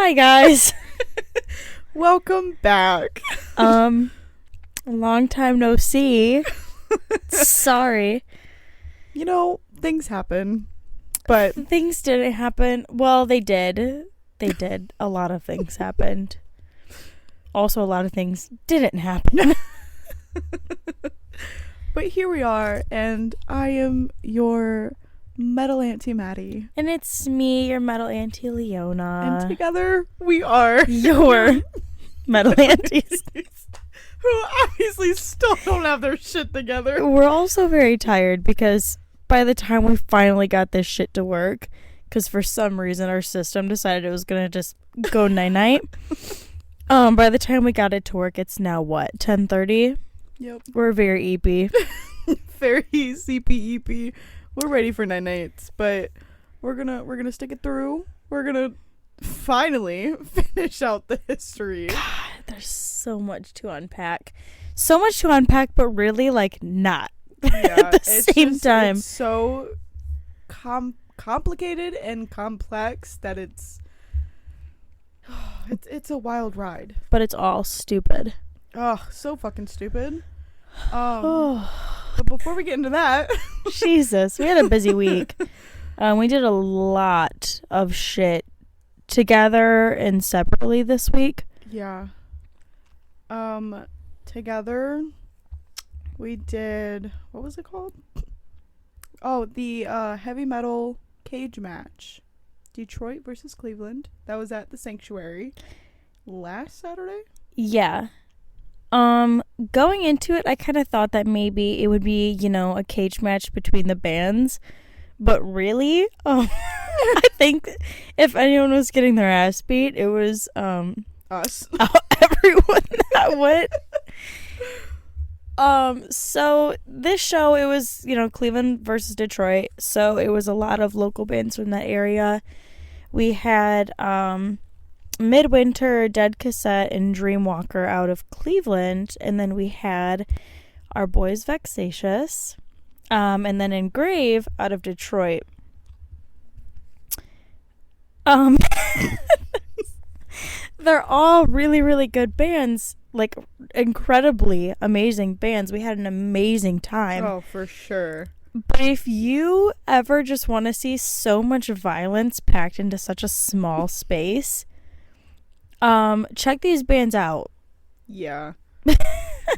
Hi guys. Welcome back. Long time no see. Sorry. You know, things happen, but Things didn't happen. Well, they did. They did. A lot of things happened. Also, a lot of things didn't happen. but here we are, and I am your metal auntie Maddie, And it's me, your metal auntie Leona. and together we are Your metal aunties. who obviously still don't have their shit together. We're also very tired because by the time we finally got this shit to work, because for some reason our system decided it was going to just go night-night. By the time we got it to work, it's now what, 10:30? Yep. We're very EP. Very CPEP. We're ready for nights, but we're gonna stick it through. We're gonna finally finish out the history. God, there's so much to unpack. So much to unpack, but really, like, not. Yeah, At the same time. It's so complicated and complex that it's a wild ride. But it's all stupid. Oh, so fucking stupid. But before we get into that, Jesus, we had a busy week. We did a lot of shit together and separately this week. yeah. Together we did, what was it called? Oh, the heavy metal cage match. Detroit versus Cleveland. That was at the Sanctuary last Saturday. Yeah. Going into it, I kind of thought that maybe it would be, a cage match between the bands. But really, I think if anyone was getting their ass beat, it was, Us. everyone that went. So this show, it was, Cleveland versus Detroit. So it was a lot of local bands from that area. We had, Midwinter, Dead Cassette, and Dreamwalker out of Cleveland. And then we had our boys Vexatious. And then Engrave out of Detroit. They're all really, really good bands. Like, incredibly amazing bands. We had an amazing time. Oh, for sure. But if you ever just want to see so much violence packed into such a small space, check these bands out. Yeah.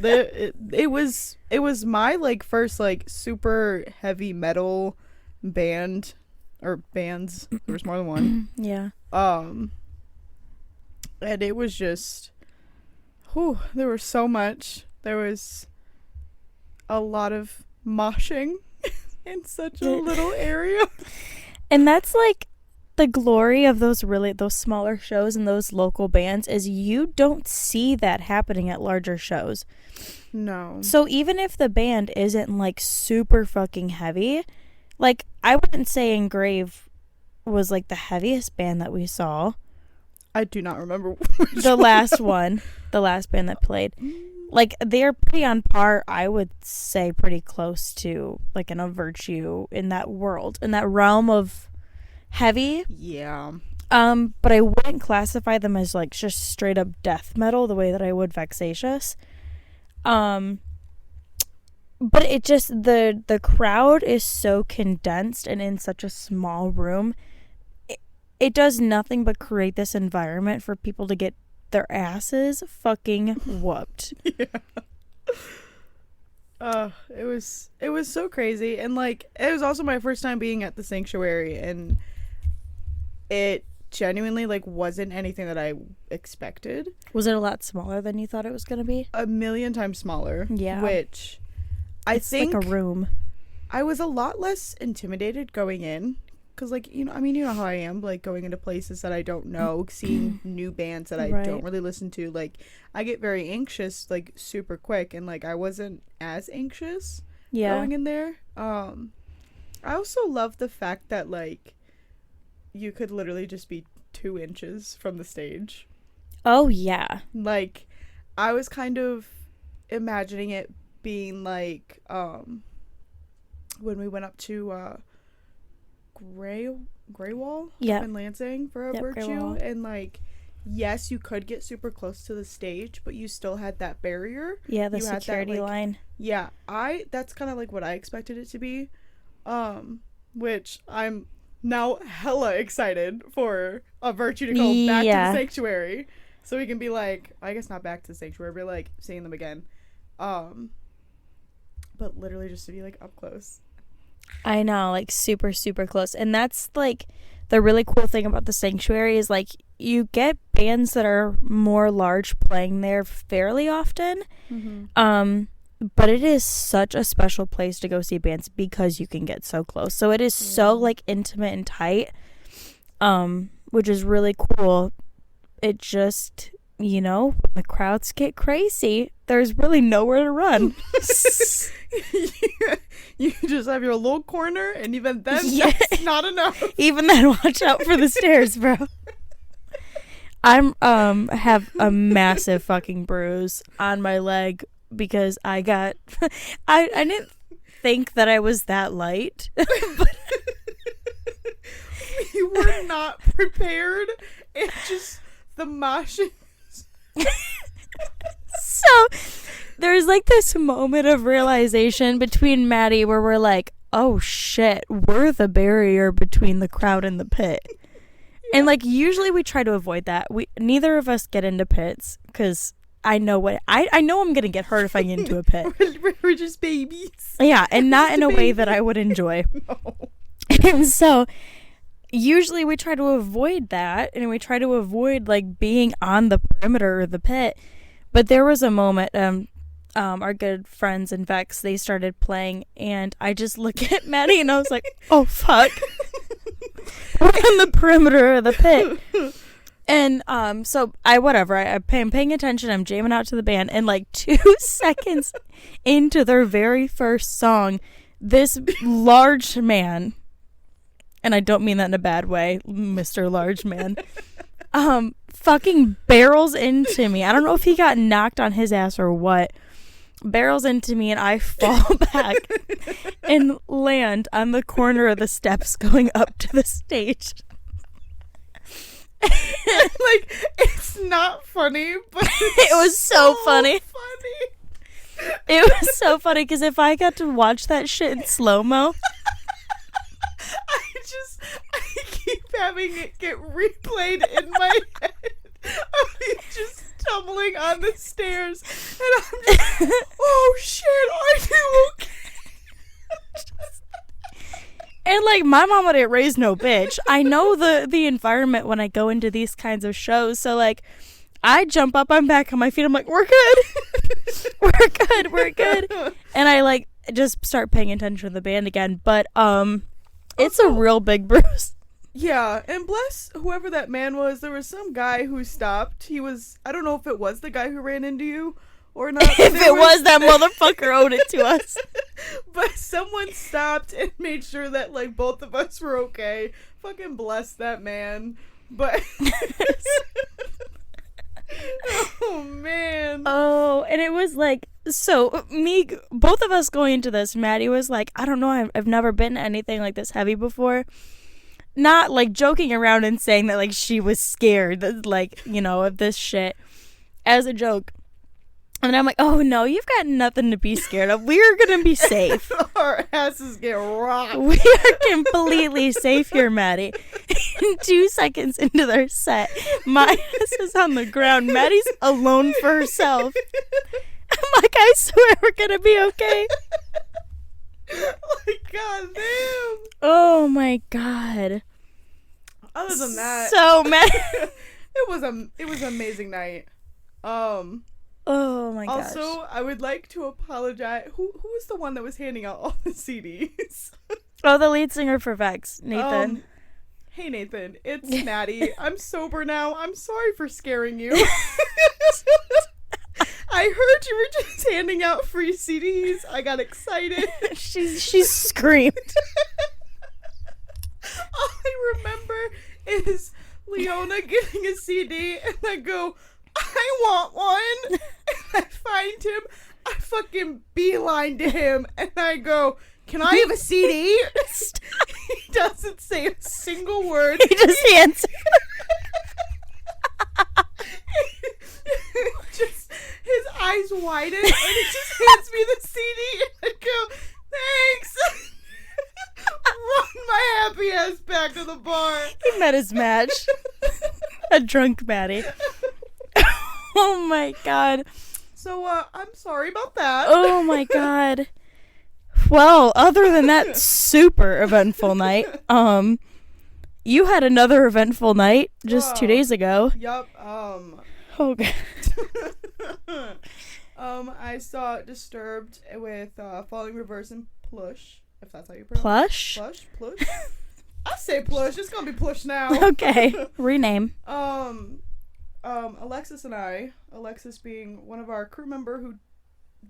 It was my first super heavy metal band or bands. There was more than one. Yeah. And it was just there was so much. There was a lot of moshing in such a little area. And that's the glory of those smaller shows and those local bands is you don't see that happening at larger shows. No. So even if the band isn't super fucking heavy, I wouldn't say Engrave was the heaviest band that we saw. I do not remember The last band that played. They're pretty on par, I would say pretty close to in a Virtue in that world, in that realm of heavy. Yeah. But I wouldn't classify them as just straight up death metal the way that I would Vexatious. But it just the crowd is so condensed and in such a small room. It does nothing but create this environment for people to get their asses fucking whooped. Yeah. It was so crazy, and it was also my first time being at the Sanctuary, and it genuinely wasn't anything that I expected. Was it a lot smaller than you thought it was going to be? A million times smaller. Yeah. Which It's think like a room. I was a lot less intimidated going in. Because, you know how I am, going into places that I don't know, seeing new bands that I don't really listen to. I get very anxious, super quick. And, I wasn't as anxious going in there. I also love the fact that, you could literally just be 2 inches from the stage. Oh, yeah. I was kind of imagining it being, when we went up to, Greywall Yep. up in Lansing for a Virtue, and yes, you could get super close to the stage, but you still had that barrier. Yeah, the you security had that, like, line. Yeah, that's kind of like what I expected it to be. Which I'm now hella excited for a Virtue to go back to the sanctuary. So we can be like, I guess not back to the sanctuary, but like seeing them again. But literally just to be like up close. I know, like super, super close. And that's like the really cool thing about the sanctuary is like you get bands that are more large playing there fairly often. Mm-hmm. But it is such a special place to go see bands because you can get so close. So it is so like intimate and tight, which is really cool. It just, when the crowds get crazy, there's really nowhere to run. You just have your little corner, and even then, that's not enough. Even then, watch out for the stairs, bro. Have a massive fucking bruise on my leg because I got I didn't think that I was that light. You were not prepared. It just the moshing. So there's like this moment of realization between Maddie where we're like, oh shit, we're the barrier between the crowd and the pit. And like usually we try to avoid that. Neither of us get into pits because I know I'm gonna get hurt if I get into a pit. We're just babies. Yeah, and not in a way that I would enjoy. No. And so usually we try to avoid that, and we try to avoid like being on the perimeter of the pit. But there was a moment, our good friends in Vex, they started playing, and I just look at Maddie and I was like, oh fuck. We're on the perimeter of the pit. And so I'm paying attention, I'm jamming out to the band, and like 2 seconds into their very first song, this large man, and I don't mean that in a bad way, Mr. Large Man, fucking barrels into me. I don't know if he got knocked on his ass or what. Barrels into me, and I fall back and land on the corner of the steps going up to the stage. Like, it's not funny, but it was so funny. It was so funny because if I got to watch that shit in slow-mo, I keep having it get replayed in my head of me just tumbling on the stairs, and I'm just, oh shit, are you okay? And like my mama didn't raise no bitch. I know the environment when I go into these kinds of shows, so like I jump up, I'm back on my feet, I'm like, we're good. we're good. And I like just start paying attention to the band again, but it's a real big bruise. Yeah, and bless whoever that man was, there was some guy who stopped. I don't know if it was the guy who ran into you or not. If it was that motherfucker owed it to us. But someone stopped and made sure that like both of us were okay. Fucking bless that man. But oh man. Oh, and it was like, so both of us going into this, Maddie was like, I don't know, I've never been anything like this heavy before. Not like joking around and saying that like she was scared, like, of this shit as a joke. And I'm like, oh no, you've got nothing to be scared of. We're gonna be safe. Our asses get rocked. We are completely safe here, Maddie. 2 seconds into their set, my ass is on the ground. Maddie's alone for herself. I'm like, I swear we're gonna be okay. Like, goddamn. Oh my god. Other than that, so mad. it was an amazing night. Oh my gosh. Also, I would like to apologize. Who was the one that was handing out all the CDs? Oh, the lead singer for Vex, Nathan. Hey Nathan, it's Maddie. I'm sober now. I'm sorry for scaring you. I heard you were just handing out free CDs. I got excited. She screamed. All I remember is Leona getting a CD, and I go, I want one. And I find him. I fucking beeline to him, and I go, can I have a CD? He doesn't say a single word. He just answers. eyes widen and he just hands me the CD and I go, thanks. Run my happy ass back to the bar. He met his match. A drunk Maddie. Oh my god. So I'm sorry about that. Oh my god. Well, other than that super eventful night, you had another eventful night just 2 days ago. Yup. Oh god. I saw Disturbed with Falling Reverse and Plush, if that's how you pronounce Plush? it. Plush? I say Plush. It's gonna be Plush now. Okay. Rename. Alexis and I, Alexis being one of our crew member who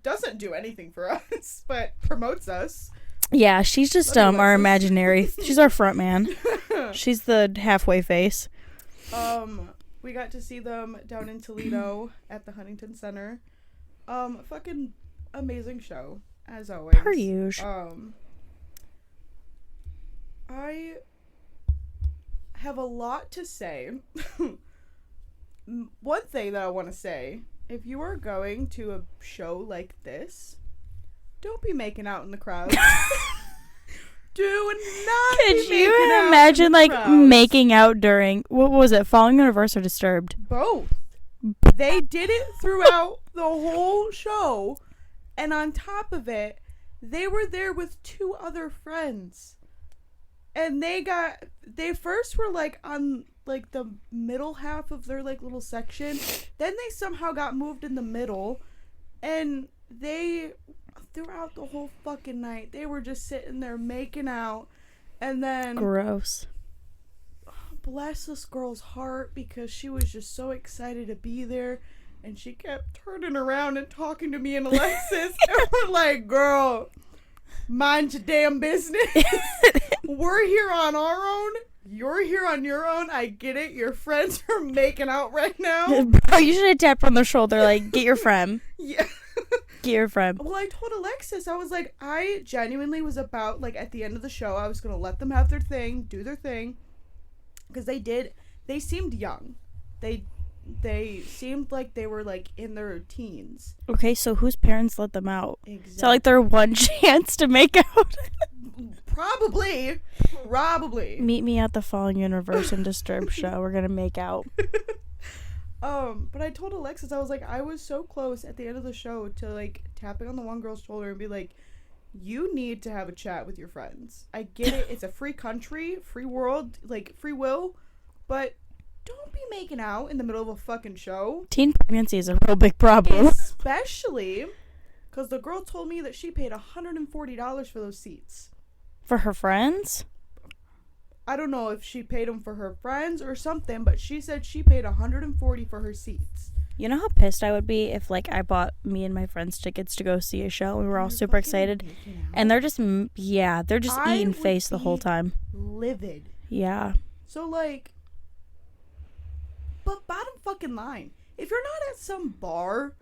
doesn't do anything for us, but promotes us. Yeah, she's just our imaginary. She's our front man. She's the halfway face. We got to see them down in Toledo at the Huntington Center. Fucking amazing show, as always. Per usual. I have a lot to say. One thing that I want to say, if you are going to a show like this, don't be making out in the crowd. Do not Could be making you out imagine, in the like, crowds. making out during, what was it, Falling in Reverse or Disturbed? Both. They did it throughout the whole show, and on top of it, they were there with 2 other friends. And they first were, like, on, like, the middle half of their, like, little section. Then they somehow got moved in the middle. And they, throughout the whole fucking night, they were just sitting there making out. And then... Gross. Bless this girl's heart, because she was just so excited to be there. And she kept turning around and talking to me and Alexis. And we're like, girl... Mind your damn business. We're here on our own. You're here on your own. I get it. Your friends are making out right now. Bro, you should have tapped on the shoulder, like, get your friend. Yeah. Get your friend. Well, I told Alexis, I was like, I genuinely was about, like, at the end of the show, I was going to let them have their thing, do their thing. Because they seemed young. They seemed like they were, like, in their teens. Okay, so whose parents let them out? Exactly. So, like, their one chance to make out? Probably. Meet me at the Falling in Reverse and Disturbed show. We're gonna make out. But I told Alexis, I was like, I was so close at the end of the show to, like, tapping on the one girl's shoulder and be like, you need to have a chat with your friends. I get it. It's a free country, free world, like, free will, but... Don't be making out in the middle of a fucking show. Teen pregnancy is a real big problem. Especially because the girl told me that she paid $140 for those seats. For her friends? I don't know if she paid them for her friends or something, but she said she paid $140 for her seats. You know how pissed I would be if, like, I bought me and my friends tickets to go see a show and we were all super excited. And they're just, they're just eating face the whole time. Livid. Yeah. So, like... But bottom fucking line, if you're not at some bar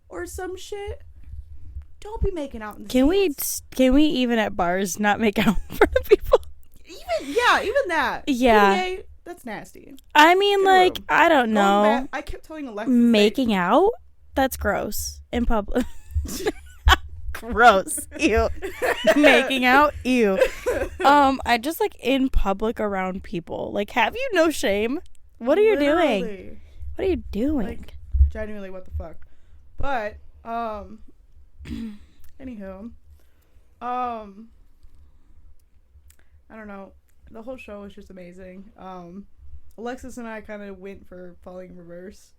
or some shit, don't be making out in the seats. Can we even at bars not make out in front of people? Even that. Yeah. PDA, that's nasty. I mean, like, I don't know. I kept telling Alexis. Making out? That's gross. In public. Gross. Ew. Making out? Ew. I just, like, in public around people. Like, have you no shame? What are you doing? What are you doing? Like, genuinely, what the fuck? But, anywho, I don't know. The whole show was just amazing. Alexis and I kind of went for Falling in Reverse.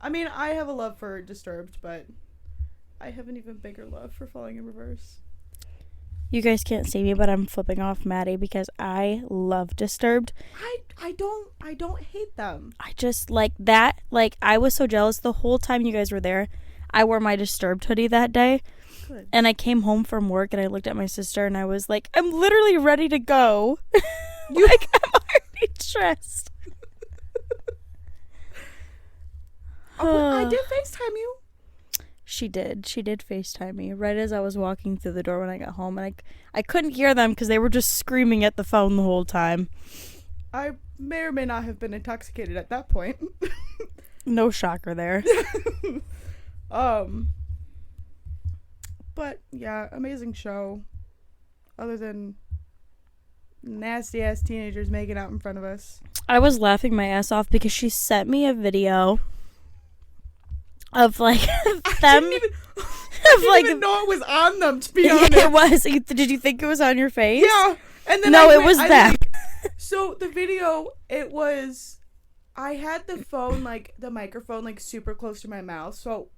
I mean, I have a love for Disturbed, but I have an even bigger love for Falling in Reverse. You guys can't see me, but I'm flipping off Maddie because I love Disturbed. I don't hate them. I just like that. Like, I was so jealous the whole time you guys were there. I wore my Disturbed hoodie that day. Good. And I came home from work and I looked at my sister and I was like, I'm literally ready to go. Like, I'm already dressed. I did FaceTime you. She did FaceTime me right as I was walking through the door when I got home, and I couldn't hear them because they were just screaming at the phone the whole time. I may or may not have been intoxicated at that point. No shocker there. But yeah, amazing show. Other than nasty ass teenagers making out in front of us. I was laughing my ass off because she sent me a video of like them. I didn't even know it was on them, to be honest. It was. Did you think it was on your face? Yeah. And then no, it was them. So the video, it was, I had the phone, like the microphone, like super close to my mouth. So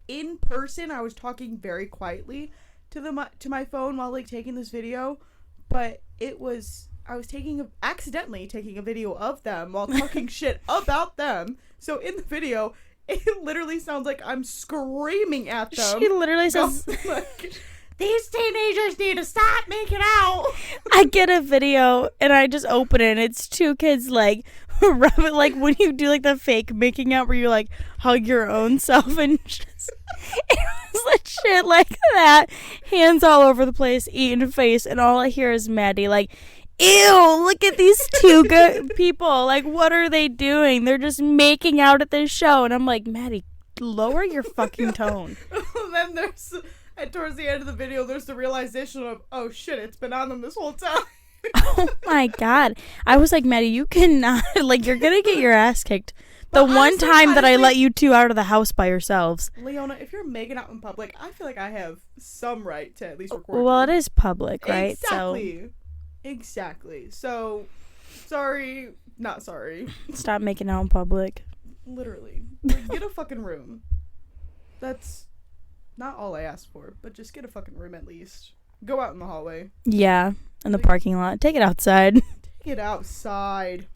in person, I was talking very quietly to my phone while like taking this video, but it was, I was accidentally taking a video of them while talking shit about them. So in the video, it literally sounds like I'm screaming at them. She literally says, like, these teenagers need to stop making out. I get a video and I just open it and it's two kids like rubbing, like when you do like the fake making out where you like hug your own self and just, it was like shit like that. Hands all over the place, eating face, and all I hear is Maddie like, ew, look at these two good people. Like, what are they doing? They're just making out at this show. And I'm like, Maddie, lower your fucking tone. Then there's, and towards the end of the video, there's the realization of, oh shit, it's been on them this whole time. Oh my God. I was like, Maddie, you cannot, like, you're going to get your ass kicked. The But one honestly, time that I let you two out of the house by yourselves. Leona, if you're making out in public, I feel like I have some right to at least record Well, you. it is public, right? Exactly. Exactly. So, sorry, not sorry. Stop making out in public. Literally. Like, get a fucking room. That's not all I asked for, but just get a fucking room at least. Go out in the hallway. Yeah, in the parking lot. Take it outside. Take it outside.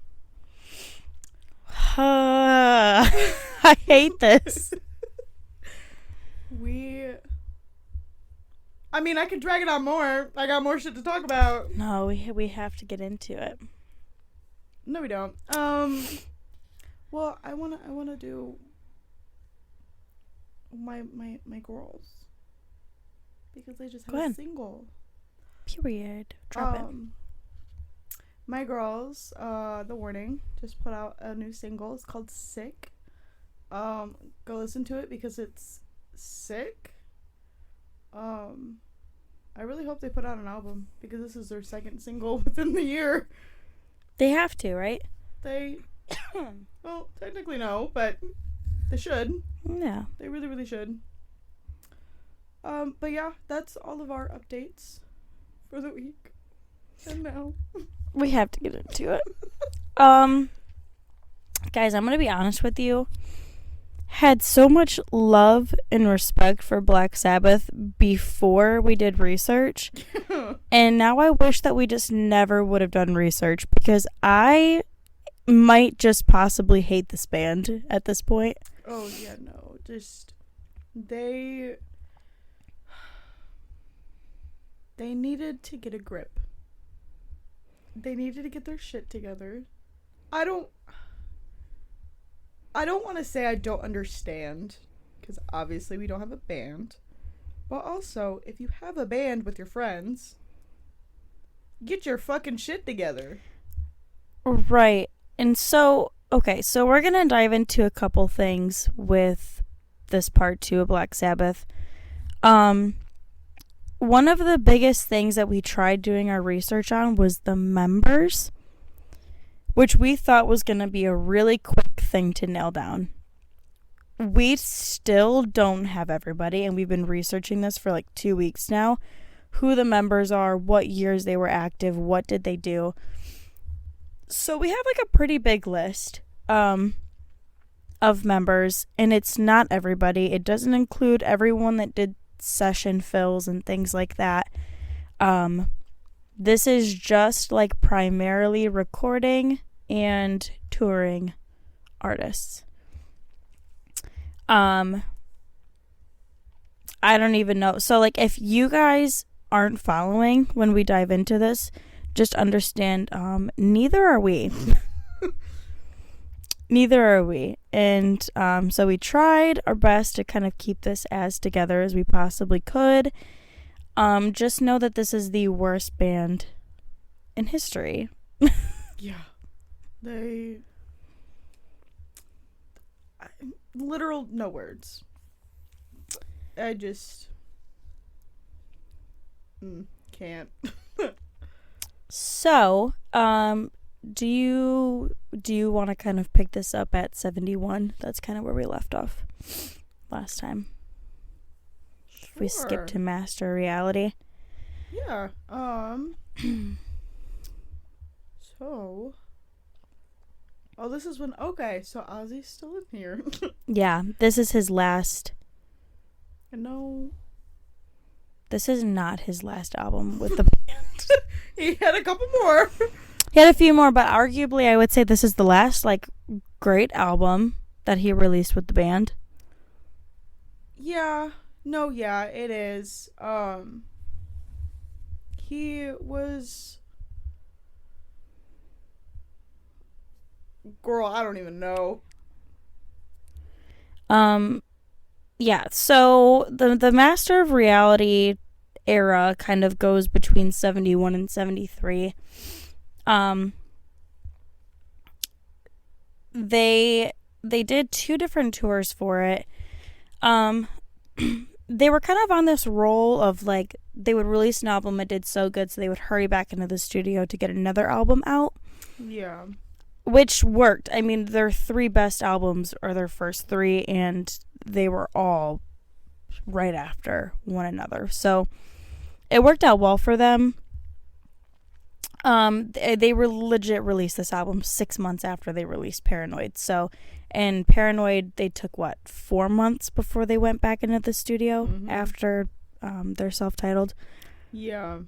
I hate this. I mean, I could drag it on more. I got more shit to talk about. No, we have to get into it. No, we don't. Well, I wanna do my girls because they just have a single. Period. Drop it. My girls, The Warning, just put out a new single. It's called Sick. Go listen to it because it's sick. I really hope they put out an album because this is their second single within the year. They have to, right? They, well, technically no, but they should. Yeah. They really, really should. But yeah, that's all of our updates for the week. And now we have to get into it. Guys, I'm gonna be honest with you. Had so much love and respect for Black Sabbath before we did research. And now I wish that we just never would have done research because I might just possibly hate this band at this point. Oh, yeah, no. Just, they needed to get a grip. They needed to get their shit together. I don't want to say I don't understand, because obviously we don't have a band. But also, if you have a band with your friends, get your fucking shit together. Right. And so, okay, so we're going to dive into a couple things with this part 2 of Black Sabbath. One of the biggest things that we tried doing our research on was the members, which we thought was going to be a really quick thing to nail down. We still don't have everybody, and we've been researching this for like 2 weeks now. Who the members are, what years they were active, what did they do. So we have like a pretty big list of members, and it's not everybody. It doesn't include everyone that did session fills and things like that. This is just like primarily recording and touring artists. I don't even know. So like if you guys aren't following when we dive into this, just understand neither are we. Neither are we. And so we tried our best to kind of keep this as together as we possibly could. Just know that this is the worst band in history. Yeah. Literal no words. Can't. So, do you want to kind of pick this up at 71? That's kind of where we left off last time. Sure. We skipped to Master Reality. Yeah. So. Oh, this is when. Okay, so Ozzy's still in here. Yeah, this is his last. No. This is not his last album with the band. He had a couple more. He had a few more, but arguably I would say this is the last, like, great album that he released with the band. Yeah. No, yeah, it is. He was... Girl, I don't even know. Yeah, so the Master of Reality era kind of goes between 71 and 73. They did 2 different tours for it. They were kind of on this roll of, like, they would release an album, it did so good, so they would hurry back into the studio to get another album out. Yeah. Which worked. I mean, their 3 best albums are their first 3, and they were all right after one another. So it worked out well for them. They were legit released this album 6 months after they released Paranoid. So, and Paranoid, they took 4 months before they went back into the studio after their self-titled. Yeah.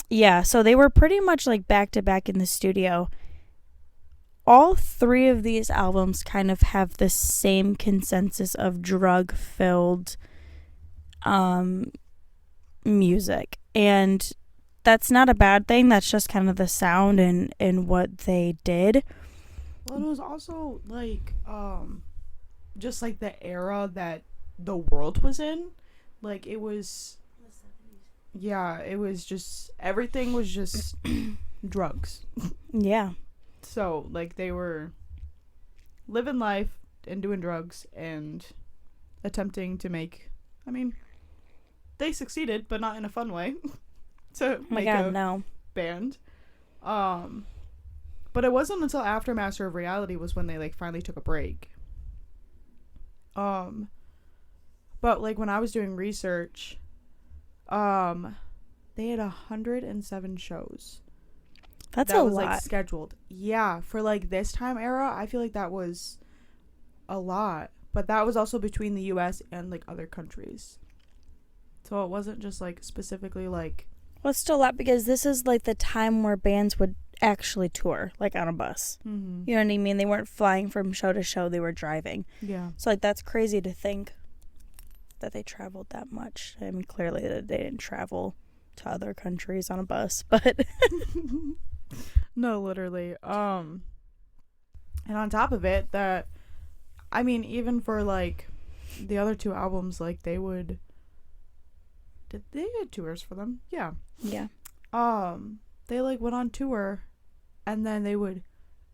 Yeah, so they were pretty much like back to back in the studio. All 3 of these albums kind of have the same consensus of drug-filled music. And that's not a bad thing. That's just kind of the sound and what they did. Well, it was also, like, just, like, the era that the world was in. Like, it was... Yeah, it was just... Everything was just drugs. Yeah. So, like, they were living life and doing drugs and attempting to make... I mean, they succeeded, but not in a fun way. To make a band. But it wasn't until after Master of Reality was when they, like, finally took a break. But, like, when I was doing research, they had 107 shows. That was lot. Like, scheduled. Yeah, for, like, this time era, I feel like that was a lot. But that was also between the U.S. and, like, other countries. So it wasn't just, like, specifically, like... Well, it's still a lot because this is, like, the time where bands would actually tour, like, on a bus. Mm-hmm. You know what I mean? They weren't flying from show to show. They were driving. Yeah. So, like, that's crazy to think that they traveled that much. I mean, clearly that they didn't travel to other countries on a bus, but... No, literally. And on top of it, that... I mean, even for, like, the other 2 albums, like, they would... Did they had tours for them? Yeah. Yeah. They, like, went on tour, and then they would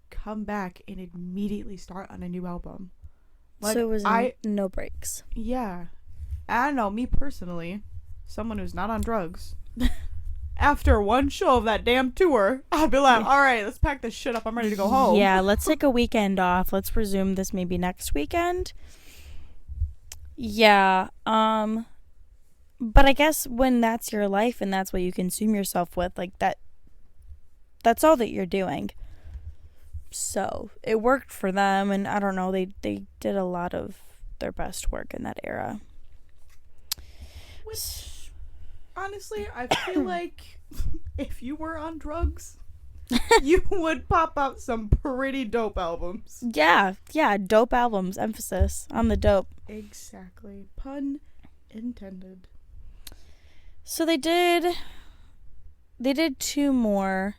come back and immediately start on a new album. Like, so it was no breaks. Yeah. I don't know, me personally, someone who's not on drugs, after one show of that damn tour, I'd be like, all right, let's pack this shit up. I'm ready to go home. Yeah, let's take a weekend off. Let's resume this maybe next weekend. Yeah. But I guess when that's your life and that's what you consume yourself with, like, that's all that you're doing. So it worked for them, and I don't know, they did a lot of their best work in that era. Which, honestly, I feel like if you were on drugs, you would pop out some pretty dope albums. Yeah, dope albums, emphasis on the dope. Exactly. Pun intended. So they did 2 more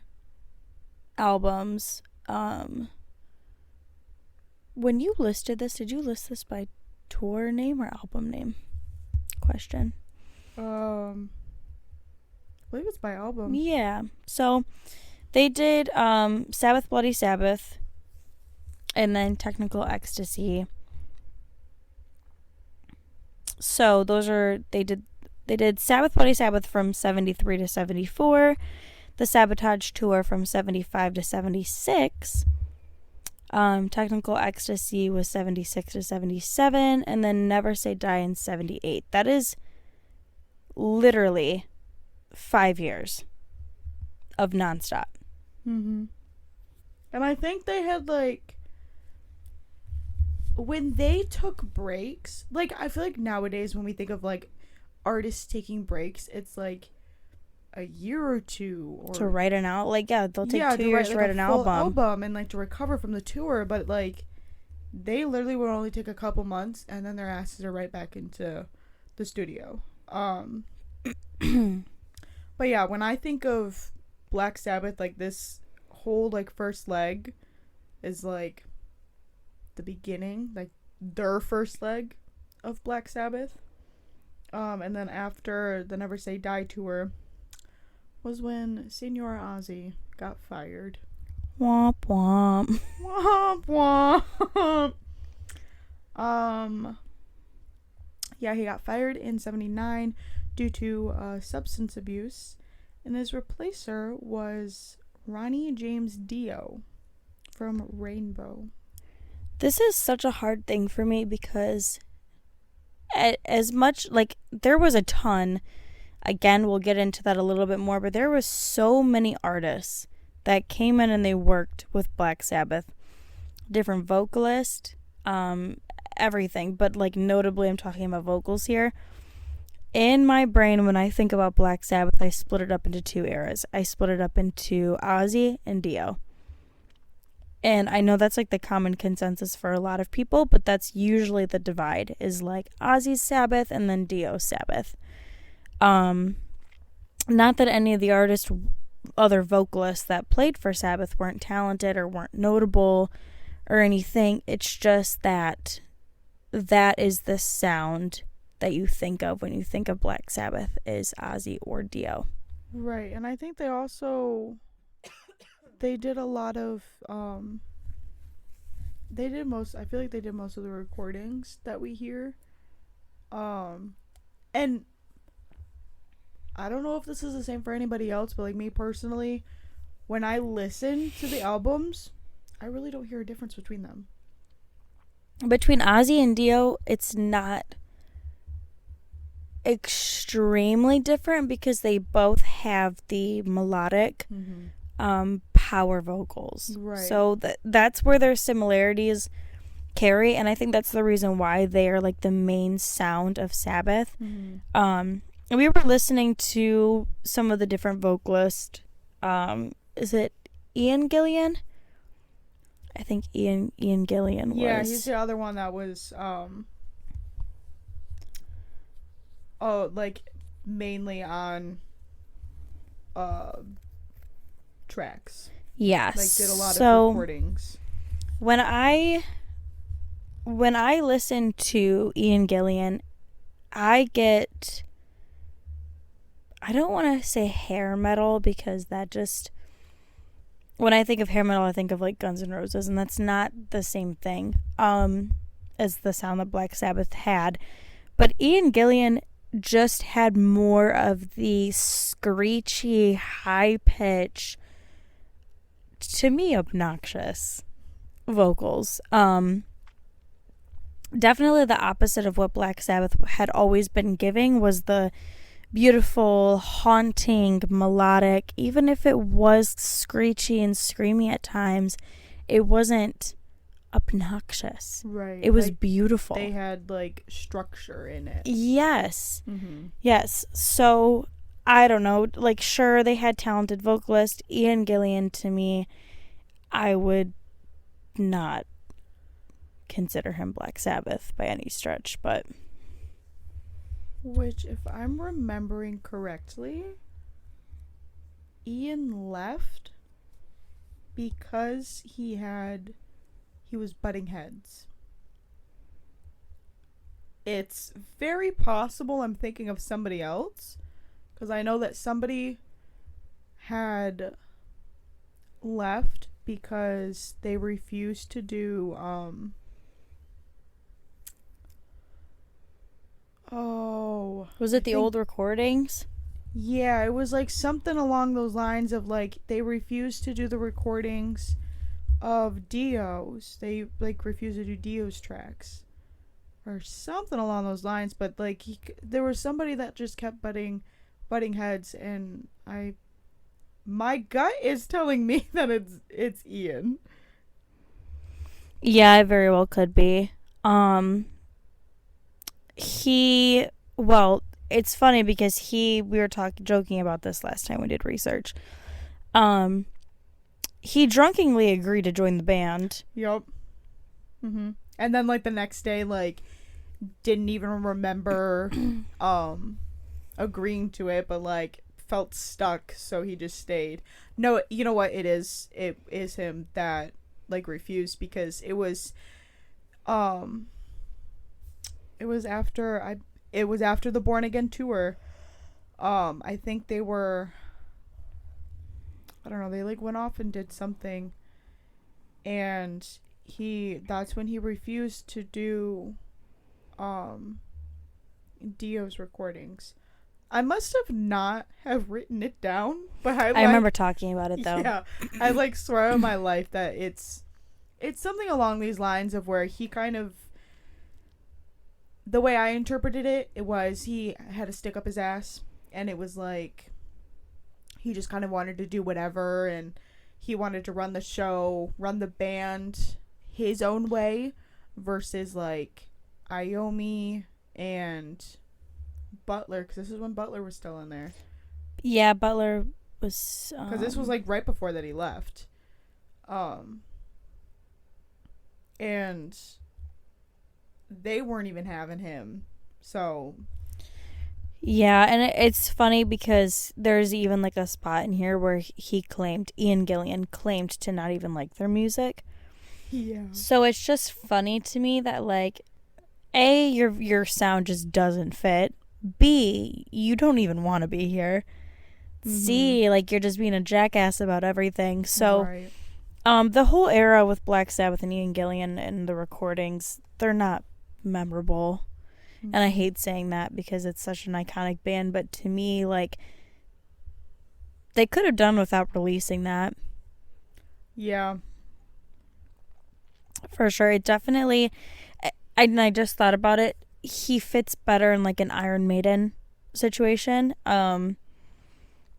albums. When you listed this, did you list this by tour name or album name? Question. I believe it's by album. Yeah. So they did Sabbath Bloody Sabbath and then Technical Ecstasy. So those are they They did Sabbath Bloody Sabbath from 73 to 74, the Sabotage Tour from 75 to 76, Technical Ecstasy was 76 to 77, and then Never Say Die in 78. That is literally 5 years of nonstop. Mm-hmm. And I think they had, like, when they took breaks, like, I feel like nowadays when we think of, like, artists taking breaks, it's, like, a year or two. Or to write an album. Like, yeah, they'll take 2 years to write an album. And, like, to recover from the tour. But, like, they literally would only take a couple months, and then their asses are right back into the studio. But, yeah, when I think of Black Sabbath, like, this whole, like, first leg is, like, the beginning, like, their first leg of Black Sabbath. And then after the Never Say Die tour was when Senor Ozzy got fired. Womp womp. Womp womp. Yeah, he got fired in 79 due to substance abuse, and his replacer was Ronnie James Dio from Rainbow. This is such a hard thing for me because as much, like, there was a ton, again, we'll get into that a little bit more, but there was so many artists that came in and they worked with Black Sabbath. Different vocalists, everything, but, like, notably I'm talking about vocals here. In my brain, when I think about Black Sabbath, I split it up into 2 eras. I split it up into Ozzy and Dio. And I know that's, like, the common consensus for a lot of people, but that's usually the divide, is, like, Ozzy's Sabbath and then Dio's Sabbath. Not that any of the other vocalists that played for Sabbath weren't talented or weren't notable or anything. It's just that is the sound that you think of when you think of Black Sabbath, is Ozzy or Dio. Right, and I think they also... They did a lot of, I feel like they did most of the recordings that we hear. And I don't know if this is the same for anybody else, but, like, me personally, when I listen to the albums, I really don't hear a difference between them. Between Ozzy and Dio, it's not extremely different because they both have the melodic, power vocals. Right. So that's where their similarities carry, and I think that's the reason why they are, like, the main sound of Sabbath. We were listening to some of the different vocalists. Is it Ian Gillan? I think Ian Gillan was. Yeah, he's the other one that was like, mainly on tracks. Yes. Like, did a lot of recordings. When I listen to Ian Gillan, I don't want to say hair metal because that just, when I think of hair metal, I think of, like, Guns N' Roses, and that's not the same thing as the sound that Black Sabbath had. But Ian Gillan just had more of the screechy, high-pitch, to me, obnoxious vocals. Definitely the opposite of what Black Sabbath had always been giving was the beautiful, haunting, melodic. Even if it was screechy and screamy at times, it wasn't obnoxious. Right. It was, like, beautiful. They had, like, structure in it. Yes. Yes. So, I don't know. Like, sure, they had talented vocalists. Ian Gillan, to me, I would not consider him Black Sabbath by any stretch, but... Which, if I'm remembering correctly, Ian left because he was butting heads. It's very possible I'm thinking of somebody else, because I know that somebody had left because they refused to do Was it the old recordings? Yeah, it was like something along those lines of like they refused to do the recordings of Dio's. They like refused to do Dio's tracks or something along those lines. But like there was somebody that just kept butting heads, and my gut is telling me that it's Ian. Yeah, it very well could be. Well, it's funny because we were joking about this last time we did research. He drunkenly agreed to join the band. Yep. And then like the next day, like didn't even remember agreeing to it, but like felt stuck, so he just stayed. No, you know what it is him that like refused, because it was after the Born Again tour. I think they were, I don't know, they like went off and did something, and that's when he refused to do Dio's recordings. I must have not have written it down, but I remember talking about it though. Yeah, I like swear on my life that it's something along these lines of where he kind of, the way I interpreted it, it was he had a stick up his ass, and it was like he just kind of wanted to do whatever, and he wanted to run the show, run the band his own way, versus like Iommi and Butler, because this is when Butler was still in there. Yeah, Butler was, because this was like right before that he left, and they weren't even having him. So yeah, and it's funny because there's even like a spot in here where Ian Gillan claimed to not even like their music. Yeah. So it's just funny to me that like, A, your sound just doesn't fit. B, you don't even want to be here. C, like you're just being a jackass about everything. So right. The whole era with Black Sabbath and Ian Gillan and the recordings, they're not memorable. And I hate saying that because it's such an iconic band, but to me, like, they could have done without releasing that. Yeah. For sure. It definitely, I just thought about it, he fits better in like an Iron Maiden situation.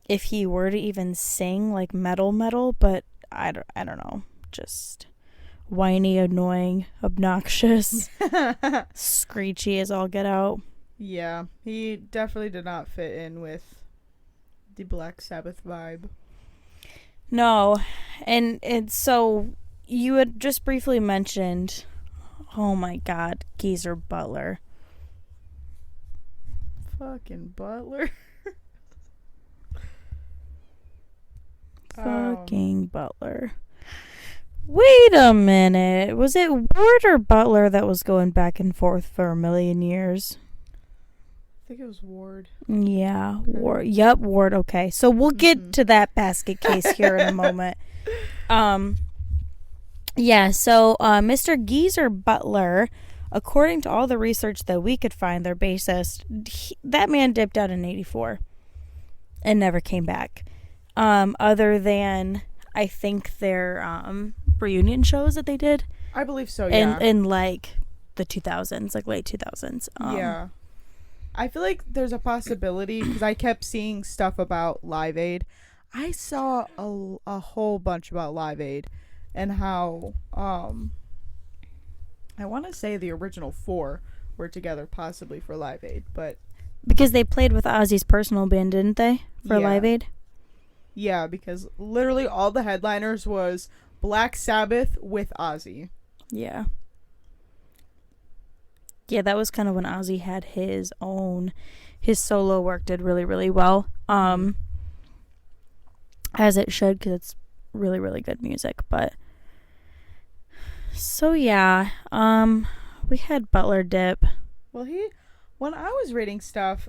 If he were to even sing like metal, but I don't know, just whiny, annoying, obnoxious, screechy as all get out. Yeah, he definitely did not fit in with the Black Sabbath vibe. No, and so you had just briefly mentioned, oh my God, Geezer Butler. Fucking Butler. Fucking Butler. Wait a minute. Was it Ward or Butler that was going back and forth for a million years? I think it was Ward. Yeah, okay. Ward. Yep, Ward. Okay, so we'll get to that basket case here in a moment. Yeah, so Mr. Geezer Butler, according to all the research that we could find, their bassist, that man dipped out in '84 and never came back. Other than, I think, their reunion shows that they did. I believe so, yeah. In like the 2000s, like late 2000s. Yeah. I feel like there's a possibility, because I kept seeing stuff about Live Aid. I saw a whole bunch about Live Aid and how, I want to say the original 4 were together possibly for Live Aid, but... Because they played with Ozzy's personal band, didn't they? For Live Aid? Yeah, because literally all the headliners was Black Sabbath with Ozzy. Yeah. Yeah, that was kind of when Ozzy had his solo work did really, really well. As it should, because it's really, really good music. But, so yeah, we had Butler dip. Well, when I was reading stuff,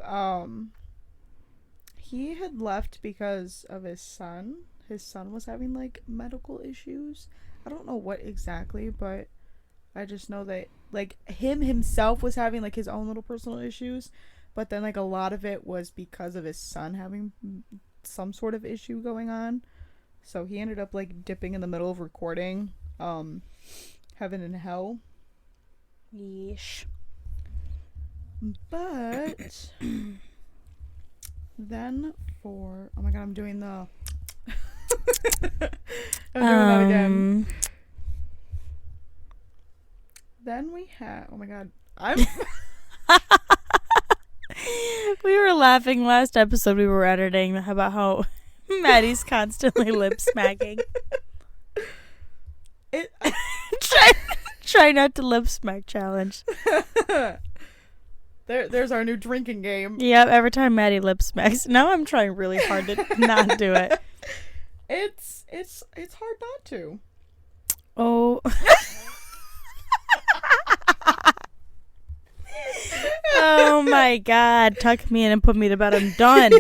he had left because of his son. His son was having, like, medical issues. I don't know what exactly, but I just know that, like, himself was having, like, his own little personal issues. but then like a lot of it was because of his son having some sort of issue going on. So he ended up like dipping in the middle of recording Heaven and Hell. Yeesh. But then for oh my god, I'm doing the I'm doing that again. Then we have oh my god, I'm we were laughing last episode we were editing about how Maddie's constantly lip smacking. Try not to lip smack challenge. There's our new drinking game. Yep, every time Maddie lip smacks. Now I'm trying really hard to not do it. It's hard not to. Oh. Oh my god. Tuck me in and put me to bed. I'm done.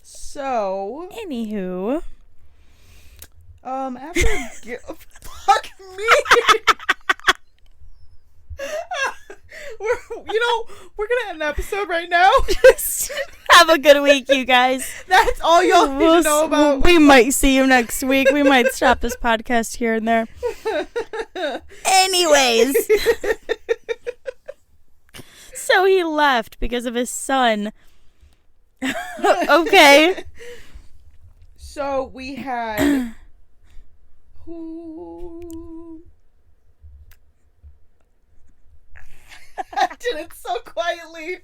So anywho. After fuck me. We're gonna end the episode right now. Just have a good week, you guys. That's all y'all need to know about. We might see you next week. We might stop this podcast here and there. Anyways. So he left because of his son. Okay. So we had who I did it so quietly.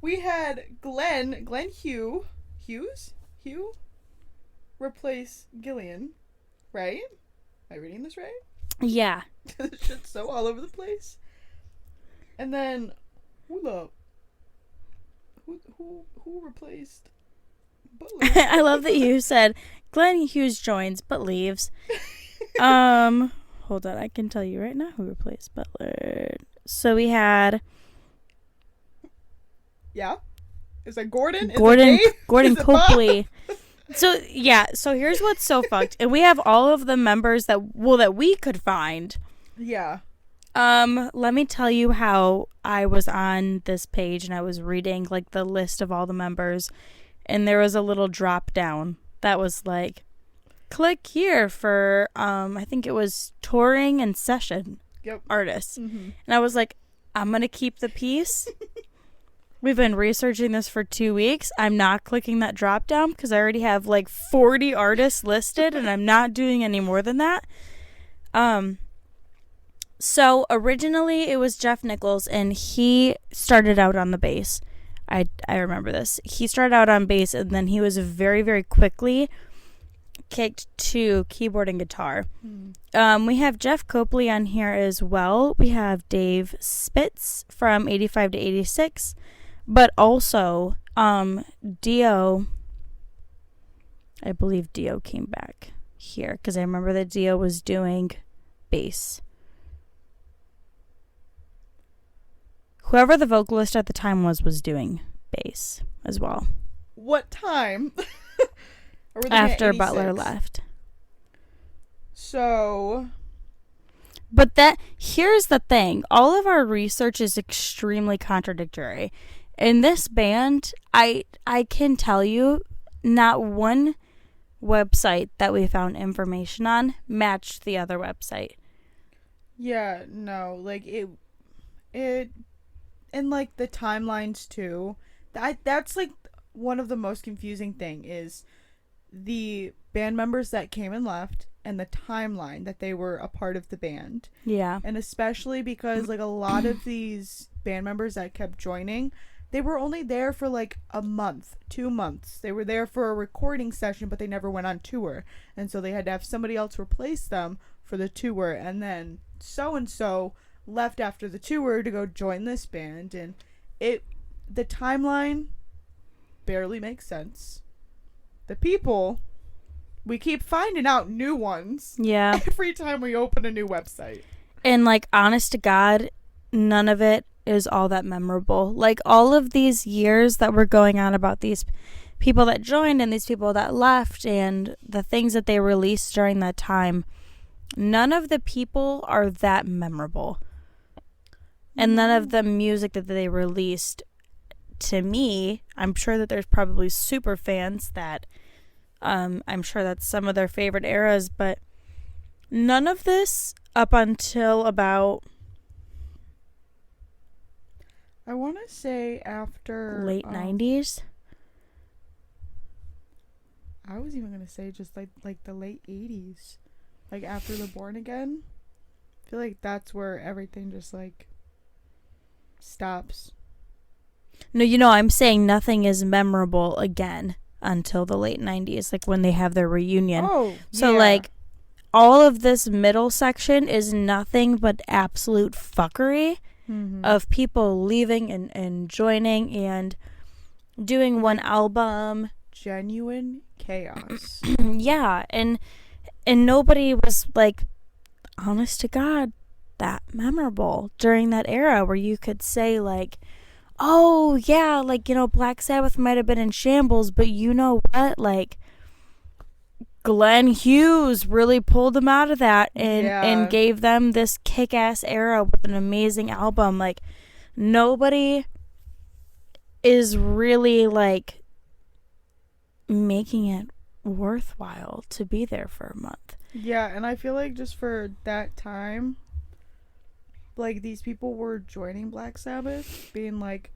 We had Glenn Hughes replace Gillian, right? Am I reading this right? Yeah. This shit's so all over the place. And then who replaced Butler? I love that you said Glenn Hughes joins but leaves. Hold on, I can tell you right now who replaced Butler. So we had Is that Gordon? Gordon Copley. So here's what's so fucked. And we have all of the members that we could find. Yeah. Let me tell you how I was on this page and I was reading like the list of all the members, and there was a little drop down that was like, click here for I think it was touring and session artists. Mm-hmm. And I was like, I'm gonna keep the peace. We've been researching this for 2 weeks. I'm not clicking that drop down because I already have like 40 artists listed and I'm not doing any more than that. So originally it was Jeff Nichols, and he started out on the bass. I remember this. He started out on bass, and then he was very, very quickly kicked to keyboard and guitar. We have Jeff Copley on here as well. We have Dave Spitz from 85 to 86, but also Dio. I believe Dio came back here because I remember that Dio was doing bass. Whoever the vocalist at the time was doing bass as well. What time? After Butler left. So. But here's the thing. All of our research is extremely contradictory. In this band, I can tell you, not one website that we found information on matched the other website. Yeah, no, like it and like the timelines too. That's like one of the most confusing thing is the band members that came and left and the timeline that they were a part of the band. Yeah. And especially because like a lot of these band members that kept joining, they were only there for like a month, 2 months. They were there for a recording session, but they never went on tour. And so they had to have somebody else replace them for the tour. And then so-and-so left after the tour to go join this band. And the timeline barely makes sense. The people, we keep finding out new ones. Yeah. Every time we open a new website. And like, honest to God, none of it is all that memorable. Like, all of these years that were going on about these people that joined and these people that left and the things that they released during that time, none of the people are that memorable. And none of the music that they released, to me, I'm sure that there's probably super fans that I'm sure that's some of their favorite eras, but none of this up until about, I want to say after late 90s. I was even gonna say just like the late 80s, like after the Born Again. I feel like that's where everything just like stops. No, I'm saying nothing is memorable again until the late 90s, like when they have their reunion. Oh, so yeah. like all of this middle section is nothing but absolute fuckery of people leaving and joining and doing one album. Genuine chaos. Yeah, and nobody was like, honest to God, that memorable during that era where you could say like, oh yeah, like, you know, Black Sabbath might have been in shambles, but you know what, like Glenn Hughes really pulled them out of that and gave them this kick-ass era with an amazing album. Like, nobody is really like making it worthwhile to be there for a month. Yeah, and I feel like just for that time, like, these people were joining Black Sabbath, being like,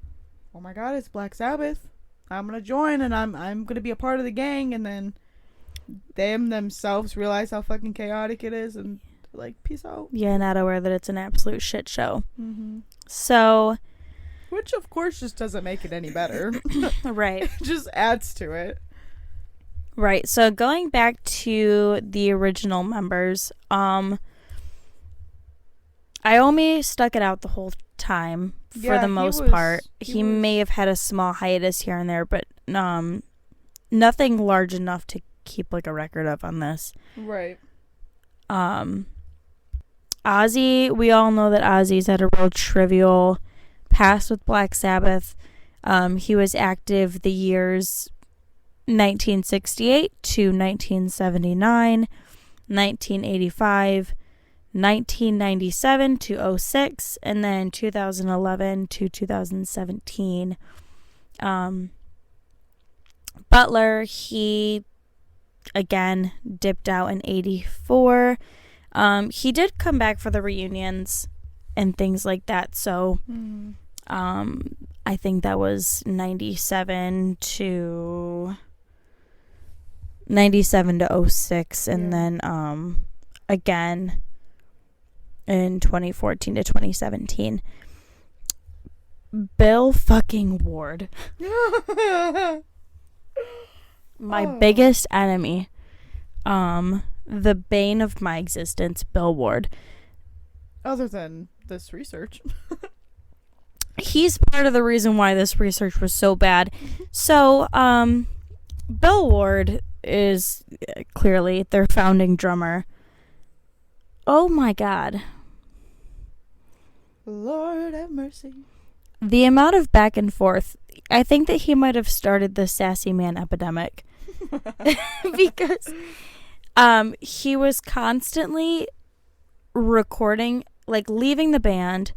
oh my god, it's Black Sabbath, I'm gonna join, and I'm gonna be a part of the gang, and then them themselves realize how fucking chaotic it is, and like, peace out. Yeah, not aware that it's an absolute shit show. So, which of course just doesn't make it any better. Right. It just adds to it. Right. So going back to the original members, Iommi stuck it out the whole time for the most part. He may have had a small hiatus here and there, but nothing large enough to keep like a record of on this. Right. Ozzy, we all know that Ozzy's had a real trivial past with Black Sabbath. He was active the years 1968 to 1979, 1985, 1997 to 06, and then 2011 to 2017. Butler, he again dipped out in 84. He did come back for the reunions and things like that, so I think that was 97 to 06, and then again in 2014 to 2017. Bill fucking Ward. My biggest enemy. The bane of my existence, Bill Ward. Other than this research. He's part of the reason why this research was so bad. So, Bill Ward is clearly their founding drummer. Oh my God. Lord have mercy. The amount of back and forth, I think that he might have started the sassy man epidemic. Because he was constantly recording, like leaving the band,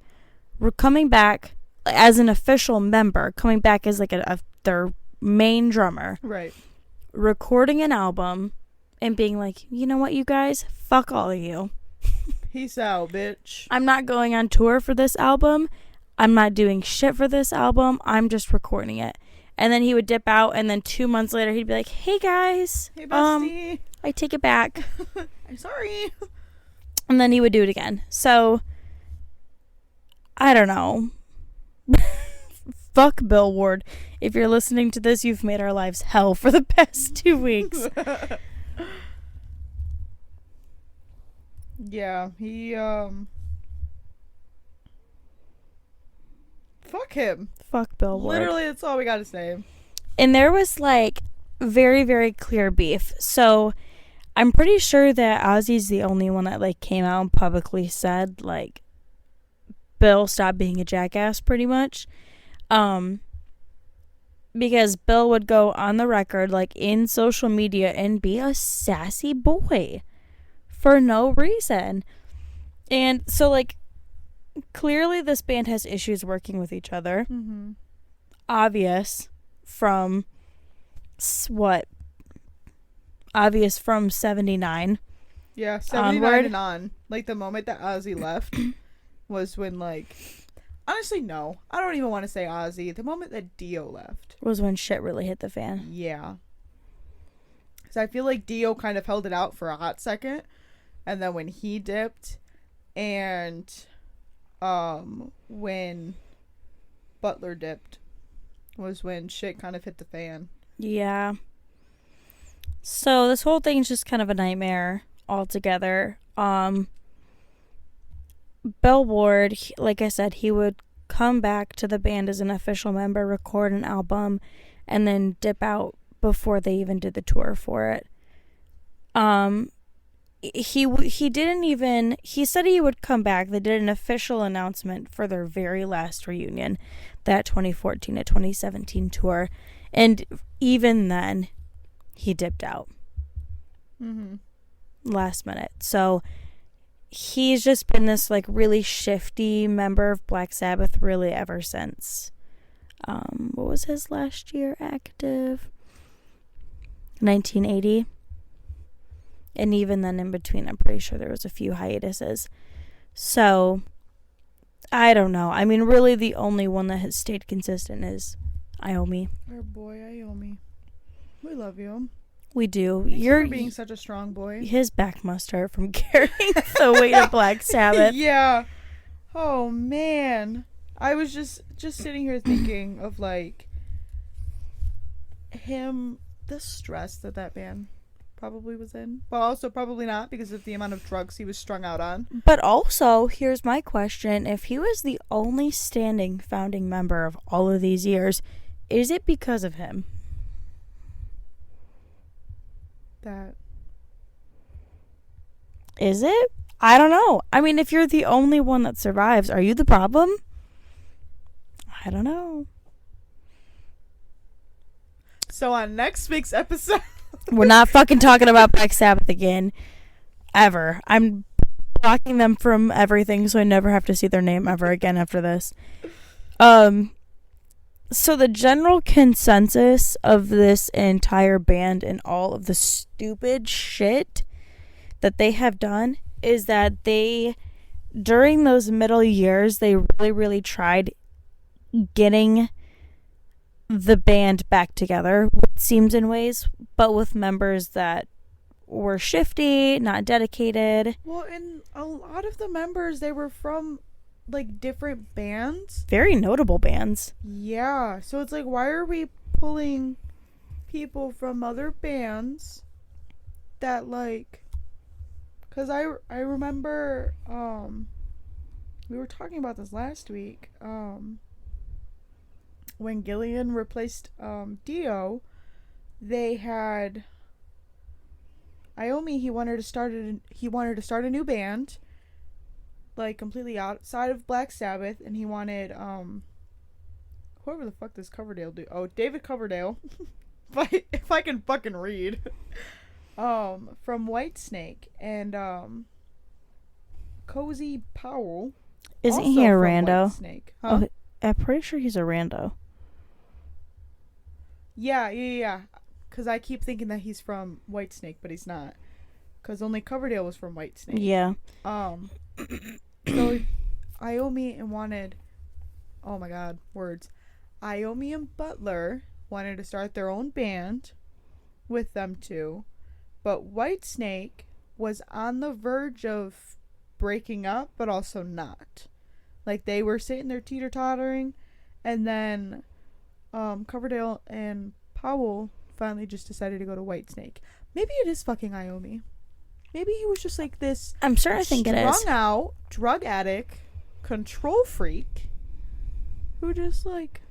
coming back as an official member, coming back as like their main drummer. Right. Recording an album and being like, you know what, you guys? Fuck all of you. Peace out, bitch. I'm not going on tour for this album. I'm not doing shit for this album. I'm just recording it. And then he would dip out, and then 2 months later, he'd be like, hey, guys. Hey, bestie. I take it back. I'm sorry. And then he would do it again. So, I don't know. Fuck Bill Ward. If you're listening to this, you've made our lives hell for the past 2 weeks. Yeah, he, fuck him. Fuck Bill Ward. Literally, that's all we gotta say. And there was, like, very, very clear beef. So, I'm pretty sure that Ozzy's the only one that, like, came out and publicly said, like, Bill, stop being a jackass, pretty much. Because Bill would go on the record, like, in social media and be a sassy boy for no reason. And so, like, clearly this band has issues working with each other. Mm-hmm. Obvious from what? Obvious from 79. Yeah, 79 onward. and on. Like, the moment that Ozzy left was when, like... Honestly, no. I don't even want to say Ozzy. The moment that Dio left Was when shit really hit the fan. Yeah. So I feel like Dio kind of held it out for a hot second. And then when he dipped and when Butler dipped was when shit kind of hit the fan. Yeah. So this whole thing's just kind of a nightmare altogether. Bill Ward, like I said, he would come back to the band as an official member, record an album, and then dip out before they even did the tour for it. He didn't even... He said he would come back. They did an official announcement for their very last reunion, that 2014 to 2017 tour. And even then, he dipped out. Mm-hmm. Last minute. So he's just been this like really shifty member of Black Sabbath really ever since. What was his last year active? 1980. And even then in between, I'm pretty sure there was a few hiatuses. So I don't know. I mean, really the only one that has stayed consistent is Iommi. Our boy Iommi. We love you. We do. Thank you You're for being such a strong boy. His back must hurt from carrying the weight of Black Sabbath. Yeah. Oh man. I was just sitting here thinking of like him, the stress that band probably was in, but also probably not because of the amount of drugs he was strung out on. But also, here's my question: if he was the only standing founding member of all of these years, is it because of him? That is it? I don't know. I mean, if you're the only one that survives, are you the problem? I don't know. So on next week's episode, we're not fucking talking about Black Sabbath again, ever. I'm blocking them from everything, so I never have to see their name ever again after this. So the general consensus of this entire band and all of the stupid shit that they have done is that they, during those middle years, they really, really tried getting the band back together, it seems in ways, but with members that were shifty, not dedicated. Well, and a lot of the members, they were from like different bands, very notable bands. Yeah, so it's like, why are we pulling people from other bands that like, because I remember we were talking about this last week, when Gillian replaced Dio, they had Iommi. He wanted to start a new band, like completely outside of Black Sabbath, and he wanted whoever the fuck does Coverdale do? Oh, David Coverdale. if I can fucking read. From Whitesnake, and Cozy Powell. Isn't he a rando? Huh? Oh, I'm pretty sure he's a rando. Yeah. Because I keep thinking that he's from Whitesnake, but he's not. Because only Coverdale was from Whitesnake. Yeah. So Iommi and wanted... Oh my god, words. Iommi and Butler wanted to start their own band with them two. But Whitesnake was on the verge of breaking up, but also not. Like, they were sitting there teeter-tottering, and then Coverdale and Powell finally just decided to go to Whitesnake. Maybe it is fucking Iommi. Maybe he was just like this... I'm starting to think it is. Strung out, drug addict, control freak, who just like...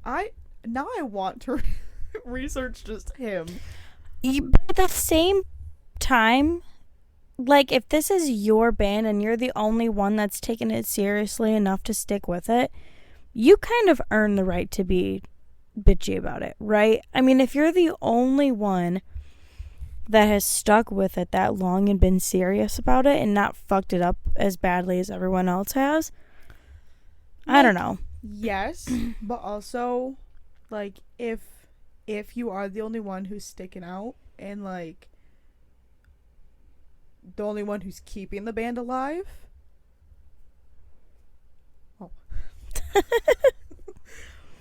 I want to research just him. But at the same time, like, if this is your band and you're the only one that's taken it seriously enough to stick with it, you kind of earn the right to be bitchy about it, right? I mean, if you're the only one that has stuck with it that long and been serious about it and not fucked it up as badly as everyone else has. I don't know. Yes, but also, like, if you are the only one who's sticking out and, like, the only one who's keeping the band alive.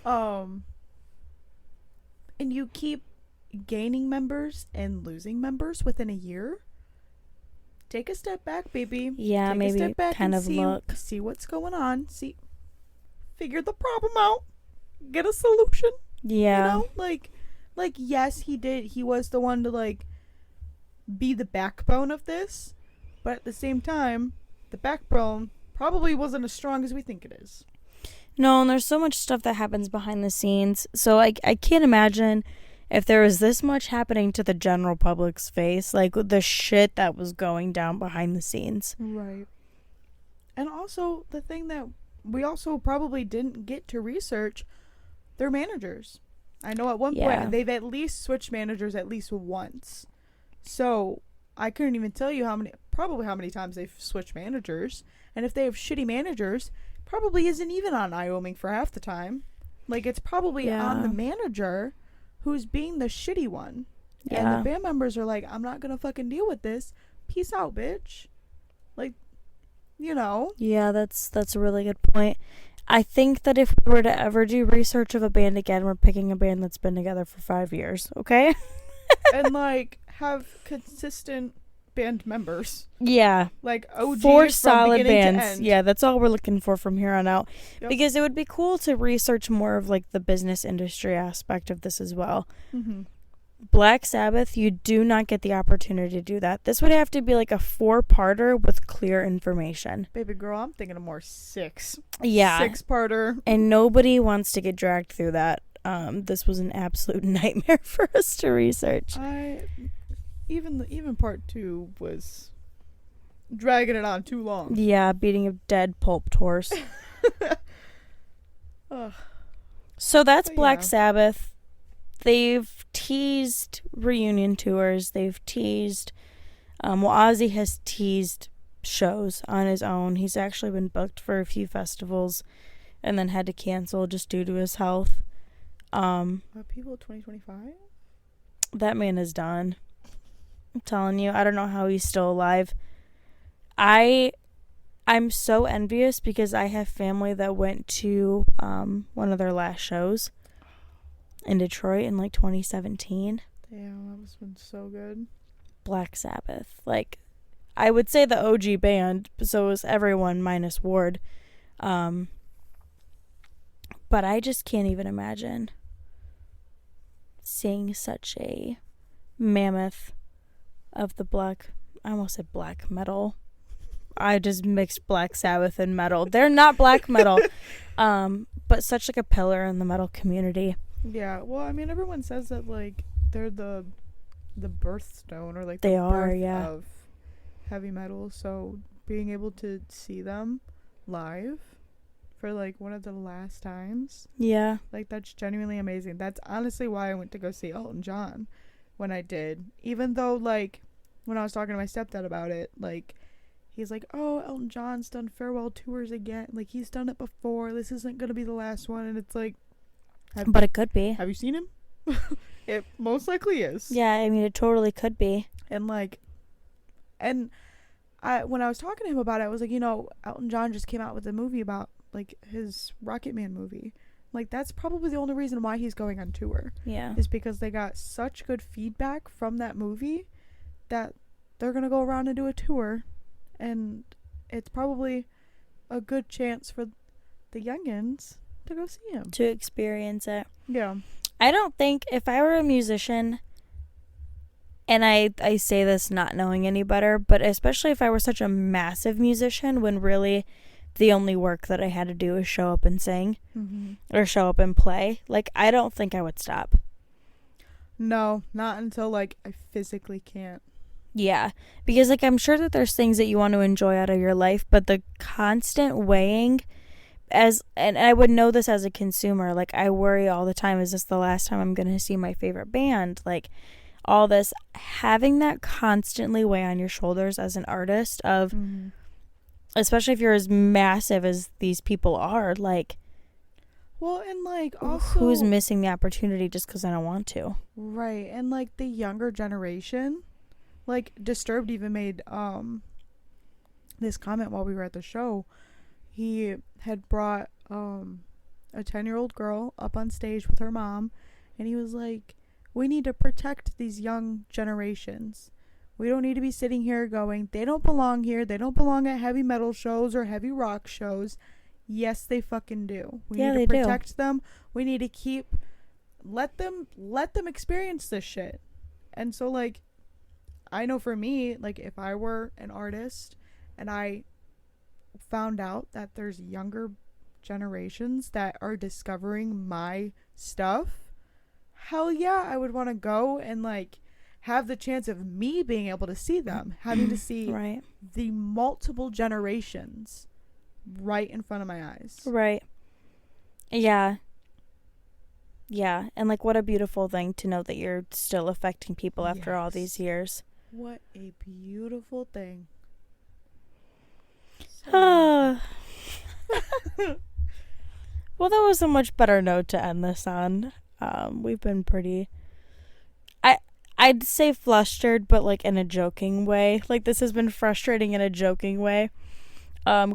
And you keep gaining members and losing members within a year, take a step back, baby. Yeah, take maybe a step back kind and of look. see what's going on. Figure the problem out. Get a solution. Yeah. You know, like yes, he was the one to, like, be the backbone of this, but at the same time, the backbone probably wasn't as strong as we think it is. No, and there's so much stuff that happens behind the scenes. So I can't imagine if there was this much happening to the general public's face, like the shit that was going down behind the scenes. Right. And also, the thing that we also probably didn't get to research, their managers. I know at one point they've at least switched managers at least once. So I couldn't even tell you how many times they've switched managers. And if they have shitty managers, probably isn't even on Wyoming for half the time. Like, it's probably on the manager who's being the shitty one. Yeah. And the band members are like, I'm not gonna fucking deal with this. Peace out, bitch. Like, you know. Yeah, that's a really good point. I think that if we were to ever do research of a band again, we're picking a band that's been together for 5 years, okay? And, like, have consistent band members. Yeah. Like, OGs 4 solid bands. To end. Yeah, that's all we're looking for from here on out. Yep. Because it would be cool to research more of, like, the business industry aspect of this as well. Mm-hmm. Black Sabbath, you do not get the opportunity to do that. This would have to be like a 4-parter with clear information. Baby girl, I'm thinking of more 6. Yeah. 6-parter. And nobody wants to get dragged through that. This was an absolute nightmare for us to research. Even part 2 was dragging it on too long. Yeah, beating a dead pulp horse. So that's Black Sabbath. They've teased reunion tours. They've teased, Ozzy has teased shows on his own. He's actually been booked for a few festivals and then had to cancel just due to his health. People 2025? That man is done. I'm telling you, I don't know how he's still alive. I'm so envious because I have family that went to one of their last shows in Detroit in like 2017. Damn, that must have been so good. Black Sabbath. Like, I would say the OG band, so it was everyone minus Ward. But I just can't even imagine seeing such a mammoth of the I almost said black metal. I just mixed Black Sabbath and metal. They're not black metal, but such like a pillar in the metal community. Yeah, well, I mean, everyone says that, like, they're the birthstone or, like, they the are, birth yeah, of heavy metal. So being able to see them live for, like, one of the last times, yeah, like, that's genuinely amazing. That's honestly why I went to go see Elton John when I did. Even though, like, when I was talking to my stepdad about it, like, he's like, oh, Elton John's done farewell tours again. Like, he's done it before. This isn't going to be the last one. And it's like, but it could be. Have you seen him? It most likely is. Yeah, I mean, it totally could be. And, like, when I was talking to him about it, I was like, you know, Elton John just came out with a movie about, like, his Rocket Man movie. Like, that's probably the only reason why he's going on tour. Yeah. Is because they got such good feedback from that movie that they're going to go around and do a tour. And it's probably a good chance for the youngins to go see him. To experience it. Yeah. I don't think if I were a musician, and I say this not knowing any better, but especially if I were such a massive musician when really the only work that I had to do is show up and sing or show up and play, like, I don't think I would stop. No, not until, like, I physically can't. Yeah, because, like, I'm sure that there's things that you want to enjoy out of your life, but the constant weighing, and I would know this as a consumer, like, I worry all the time, is this the last time I'm going to see my favorite band? Like, all this, having that constantly weigh on your shoulders as an artist of, especially if you're as massive as these people are, like, well, and like also who's missing the opportunity just because I don't want to? Right. And like the younger generation, like Disturbed even made this comment while we were at the show. He had brought a 10-year-old girl up on stage with her mom, and he was like, we need to protect these young generations. We don't need to be sitting here going, they don't belong here, they don't belong at heavy metal shows or heavy rock shows. Yes, they fucking do. We need to protect them. We need to let them experience this shit. And so, like, I know for me, like, if I were an artist and I found out that there's younger generations that are discovering my stuff, hell yeah, I would want to go and, like, have the chance of me being able to see them, having to see the multiple generations right in front of my eyes. Right. Yeah. Yeah. And like, what a beautiful thing to know that you're still affecting people after all these years. What a beautiful thing. Well, that was a much better note to end this on. We've been pretty, I'd say flustered, but like in a joking way. Like, this has been frustrating in a joking way.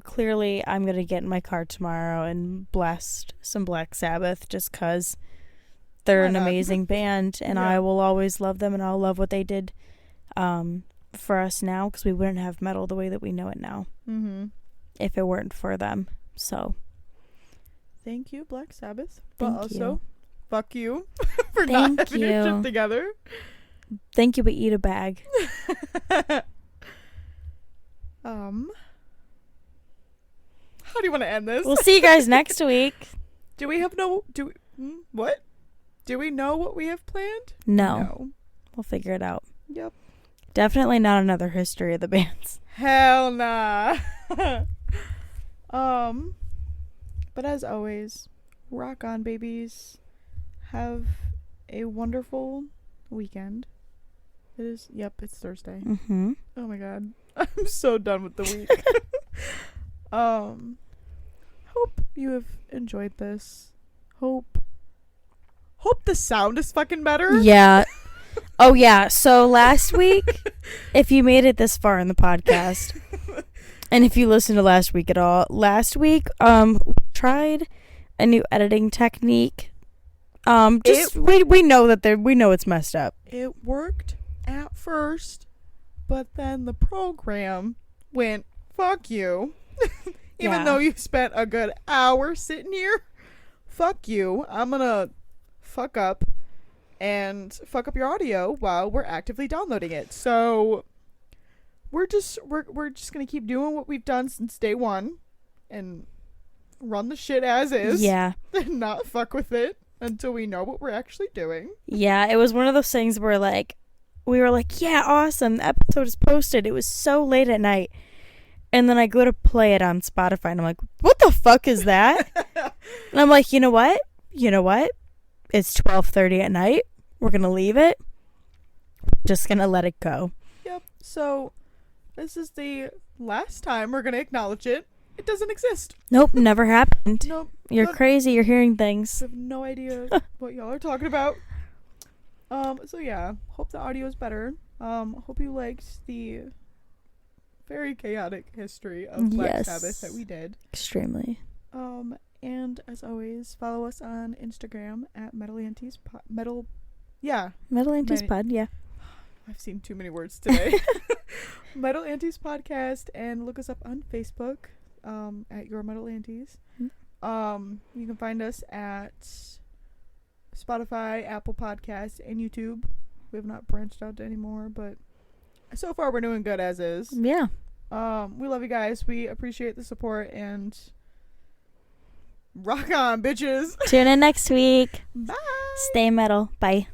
Clearly I'm gonna get in my car tomorrow and blast some Black Sabbath just cause they're an amazing band, and I will always love them, and I'll love what they did for us now, because we wouldn't have metal the way that we know it now if it weren't for them. So thank you, Black Sabbath, but also fuck you for not having your shit together. Thank you, but eat a bag. How do you want to end this? We'll see you guys next week. Do we know what we have planned? No. We'll figure it out. Yep. Definitely not another history of the bands. Hell nah. But as always, rock on, babies. Have a wonderful weekend. It's Thursday. Mm-hmm. Oh my god. I'm so done with the week. Hope you have enjoyed this. Hope the sound is fucking better. Yeah. Oh yeah. So last week, if you made it this far in the podcast, and if you listened to last week at all, we tried a new editing technique. We know it's messed up. It worked at first, but then the program went, fuck you. Even though you spent a good hour sitting here, fuck you. I'm gonna fuck up your audio while we're actively downloading it. So we're just gonna keep doing what we've done since day one and run the shit as is. Yeah. And not fuck with it until we know what we're actually doing. Yeah, it was one of those things where we were like, yeah, awesome, the episode is posted. It was so late at night. And then I go to play it on Spotify, and I'm like, what the fuck is that? And I'm like, you know what? It's 12:30 at night. We're going to leave it. Just going to let it go. Yep. So this is the last time we're going to acknowledge it. It doesn't exist. Nope, never happened. Nope. You're crazy. You're hearing things. I have no idea what y'all are talking about. So yeah, hope the audio is better. Hope you liked the very chaotic history of Black Sabbath that we did. Extremely. And as always, follow us on Instagram at Metal Anties Pod. Metal Anties Pod, yeah. I've seen too many words today. Metal Anties Podcast, and look us up on Facebook at Your Metal Anties. You can find us at Spotify, Apple Podcasts, and YouTube. We have not branched out to any more, but so far we're doing good as is. Yeah. We love you guys. We appreciate the support, and rock on, bitches. Tune in next week. Bye. Stay metal. Bye.